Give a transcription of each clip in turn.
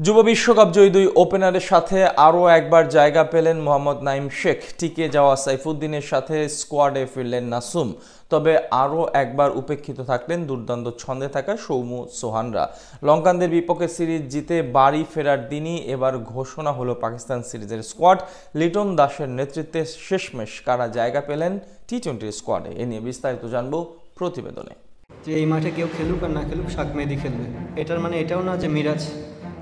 যুব বিশ্বকাপ জয়ী দুই ওপেনারের সাথে আরও একবার জায়গা পেলেন মোহাম্মদ নাঈম শেখ। টিকে যাওয়া সাইফুদ্দিনের সাথে স্কোয়াডে ফিরলেন নাসুম। তবে আরও একবার উপেক্ষিত থাকলেন দুর্দান্ত ছন্দে থাকা সৌম্য সোহানরা। লঙ্কানদের বিপক্ষে সিরিজ জিতে বাড়ি ফেরার দিনই এবার ঘোষণা হলো পাকিস্তান সিরিজের স্কোয়াড। লিটন দাসের নেতৃত্বে শেষমেশ কারা জায়গা পেলেন টি-20 স্কোয়াডে, এ নিয়ে বিস্তারিত জানবো প্রতিবেদনে। যে এই মাঠে কেউ খেলুক আর না খেলুক, শাক মেহেদী খেলবে। এটার মানে এটাও না যে মিরাজ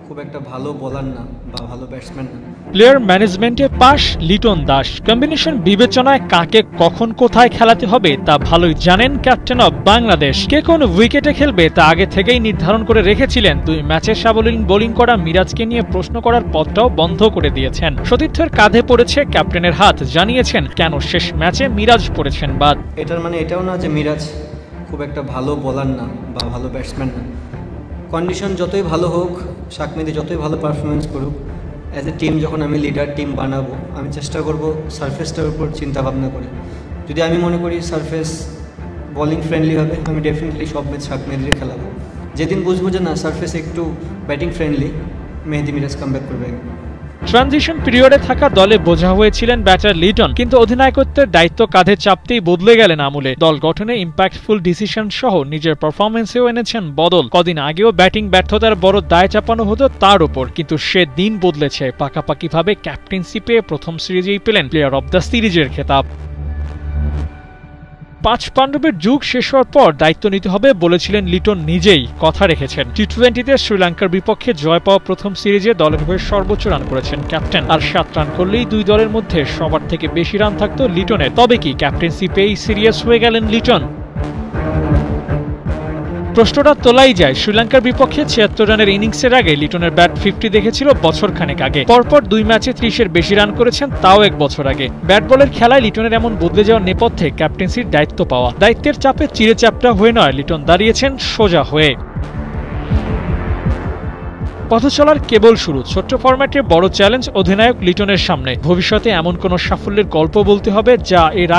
খুব একটা ভালো বোলার না বা ভালো ব্যাটসম্যান না। প্লেয়ার ম্যানেজমেন্টে পাস লিটন দাস। কম্বিনেশন বিবেচনায় কাকে কখন কোথায় খেলাতে হবে তা ভালোই জানেন ক্যাপ্টেন অব বাংলাদেশ। কে কোন উইকেটে খেলবে তা আগে থেকেই নির্ধারণ করে রেখেছিলেন। দুই ম্যাচে সাবলীল বোলিং করা মিরাজকে নিয়ে প্রশ্ন করার পথটাও বন্ধ করে দিয়েছেন। সতীর্থের কাঁধে পড়েছে ক্যাপ্টেনের হাত, জানিয়েছেন কেন শেষ ম্যাচে মিরাজ পড়েছেন বাদ। এটার মানে এটাও না যে মিরাজ খুব একটা ভালো বোলার না বা ভালো ব্যাটসম্যান না। কন্ডিশন যতই ভালো হোক, শাক মেহেদী যতই ভালো পারফরমেন্স করুক, অ্যাজ এ টিম যখন আমি লিডার টিম বানাবো, আমি চেষ্টা করব সারফেসটার উপর চিন্তা ভাবনা করে। যদি আমি মনে করি সারফেস বোলিং ফ্রেন্ডলি হবে, আমি ডেফিনেটলি সব ম্যাচ শাক মেহেদীকে খেলাবো। যেদিন বুঝবো যে না সারফেস একটু ব্যাটিং ফ্রেন্ডলি, মেহেদী মিরাজ কামব্যাক করবে। ট্রানজিশন পিরিয়ডে থাকা দলে বোঝা হয়েছিলেন ব্যাটার লিটন, কিন্তু অধিনায়কত্বের দায়িত্ব কাঁধে চাপতেই বদলে গেলেন আমূলে। দল গঠনে ইম্প্যাক্টফুল ডিসিশন সহ নিজের পারফরমেন্সেও এনেছেন বদল। কদিন আগেও ব্যাটিং ব্যর্থতার বড় দায় চাপানো হতো তার উপর, কিন্তু সে দিন বদলেছে। পাকাপাকিভাবে ক্যাপ্টেন্সি পেয়ে প্রথম সিরিজেই পেলেন প্লেয়ার অব দ্য সিরিজের খেতাব। 5 পাণ্ডবের যুগ শেষ হওয়ার পর দায়িত্ব নিতে হবে বলেছিলেন লিটন নিজেই, কথা রেখেছেন। টি-20তে শ্রীলঙ্কার বিপক্ষে জয় পাওয়া প্রথম সিরিজে দলের হয়ে সর্বোচ্চ রান করেছেন ক্যাপ্টেন। আর 7 রান করলেই দুই দলের মধ্যে সবার থেকে বেশি রান থাকতো লিটনের। তবে কি ক্যাপ্টেন্সি পেয়েই সিরিয়াস হয়ে গেলেন লিটন? প্রশ্নটা তোলাই যায়। শ্রীলঙ্কার বিপক্ষে 76 রানের ইনিংসের আগে লিটনের ব্যাট 50 দেখেছিল বছরখানেক আগে। পরপর 2 ম্যাচে 30-এর বেশি রান করেছেন, তাও 1 বছর আগে। ব্যাট বলের খেলায় লিটনের এমন বদলে যাওয়ার নেপথ্যে ক্যাপ্টেন্সির দায়িত্ব পাওয়া। দায়িত্বের চাপে চিড়ে চ্যাপটা হয়ে নয়, লিটন দাঁড়িয়েছেন সোজা হয়ে। পথ চলার কেবল শুরু। ছোট্ট ফরম্যাটের বড় চ্যালেঞ্জ অধিনায়ক লিটনের সামনে। ভবিষ্যতে এমন কোন সাফল্যের গল্প বলতে হবে যা এর আগে